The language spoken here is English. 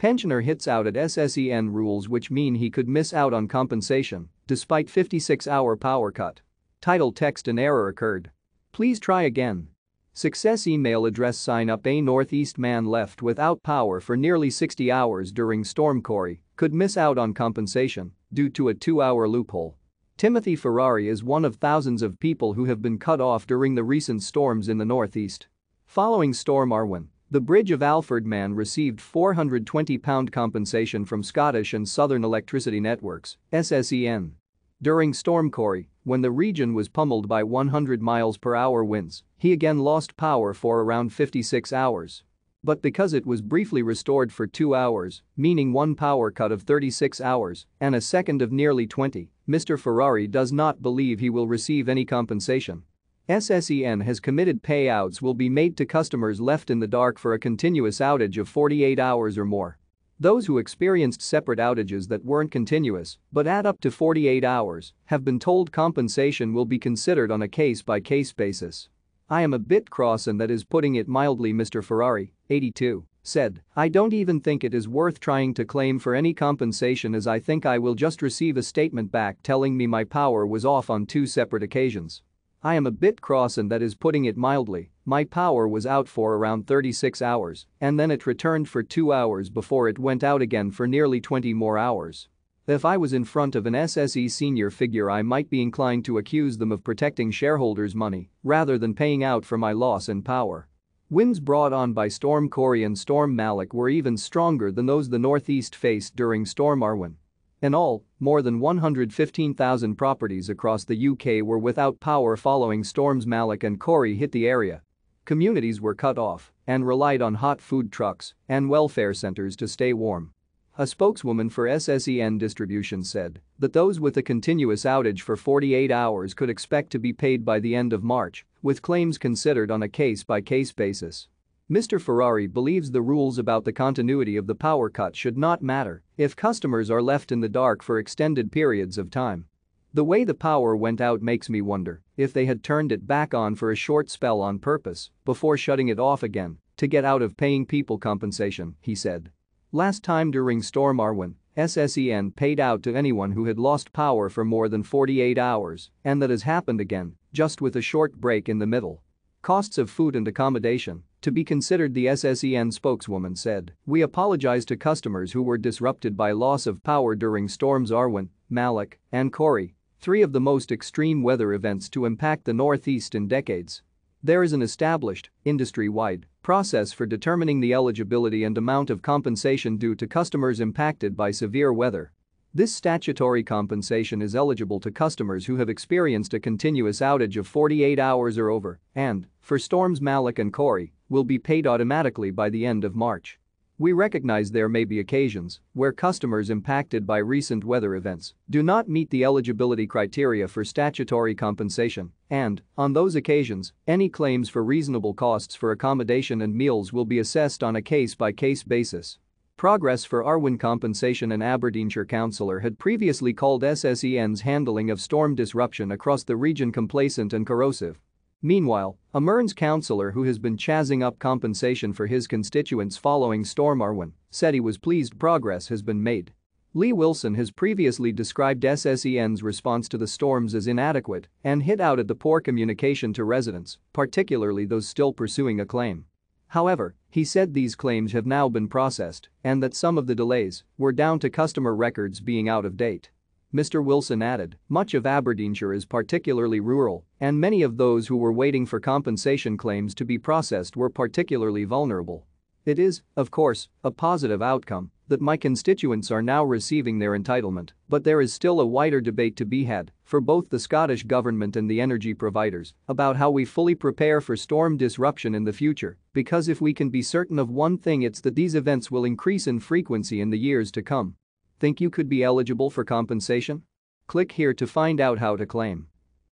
Pensioner hits out at SSEN rules which mean he could miss out on compensation despite 56-hour power cut. Title text: an error occurred. Please try again. Success email address: sign up. A Northeast man left without power for nearly 60 hours during Storm Corey could miss out on compensation due to a 2-hour loophole. Timothy Ferrari is one of thousands of people who have been cut off during the recent storms in the Northeast. Following Storm Arwen, the Bridge of Alford man received £420 compensation from Scottish and Southern Electricity Networks (SSEN). During Storm Corey, when the region was pummeled by 100 miles per hour winds, he again lost power for around 56 hours. But because it was briefly restored for 2 hours, meaning one power cut of 36 hours and a second of nearly 20, Mr. Ferrari does not believe he will receive any compensation. SSEN has committed payouts will be made to customers left in the dark for a continuous outage of 48 hours or more. Those who experienced separate outages that weren't continuous but add up to 48 hours have been told compensation will be considered on a case-by-case basis. I am a bit cross, and that is putting it mildly, Mr. Ferrari, 82, said. I don't even think it is worth trying to claim for any compensation, as I think I will just receive a statement back telling me my power was off on 2 separate occasions. I am a bit cross, and that is putting it mildly. My power was out for around 36 hours and then it returned for 2 hours before it went out again for nearly 20 more hours. If I was in front of an SSE senior figure, I might be inclined to accuse them of protecting shareholders' money rather than paying out for my loss in power. Winds brought on by Storm Corey and Storm Malik were even stronger than those the Northeast faced during Storm Arwen. In all, more than 115,000 properties across the UK were without power following storms Malik and Corey hit the area. Communities were cut off and relied on hot food trucks and welfare centers to stay warm. A spokeswoman for SSEN Distribution said that those with a continuous outage for 48 hours could expect to be paid by the end of March, with claims considered on a case-by-case basis. Mr. Ferrari believes the rules about the continuity of the power cut should not matter if customers are left in the dark for extended periods of time. The way the power went out makes me wonder if they had turned it back on for a short spell on purpose before shutting it off again to get out of paying people compensation, he said. Last time during Storm Arwen, SSEN paid out to anyone who had lost power for more than 48 hours, and that has happened again, just with a short break in the middle. Costs of food and accommodation to be considered, the SSEN spokeswoman said. We apologize to customers who were disrupted by loss of power during storms Arwen, Malik, and Corey, 3 of the most extreme weather events to impact the Northeast in decades. There is an established, industry-wide process for determining the eligibility and amount of compensation due to customers impacted by severe weather. This statutory compensation is eligible to customers who have experienced a continuous outage of 48 hours or over and, for storms Malik and Corey, will be paid automatically by the end of March. We recognize there may be occasions where customers impacted by recent weather events do not meet the eligibility criteria for statutory compensation, and, on those occasions, any claims for reasonable costs for accommodation and meals will be assessed on a case-by-case basis. Progress for Arwen compensation. An Aberdeenshire councillor had previously called SSEN's handling of storm disruption across the region complacent and corrosive. Meanwhile, a Mearns councillor who has been chazzing up compensation for his constituents following Storm Arwen said he was pleased progress has been made. Lee Wilson has previously described SSEN's response to the storms as inadequate and hit out at the poor communication to residents, particularly those still pursuing a claim. However, he said these claims have now been processed and that some of the delays were down to customer records being out of date. Mr. Wilson added, much of Aberdeenshire is particularly rural, and many of those who were waiting for compensation claims to be processed were particularly vulnerable. It is, of course, a positive outcome that my constituents are now receiving their entitlement, but there is still a wider debate to be had for both the Scottish Government and the energy providers about how we fully prepare for storm disruption in the future, because if we can be certain of one thing, it's that these events will increase in frequency in the years to come. Think you could be eligible for compensation? Click here to find out how to claim.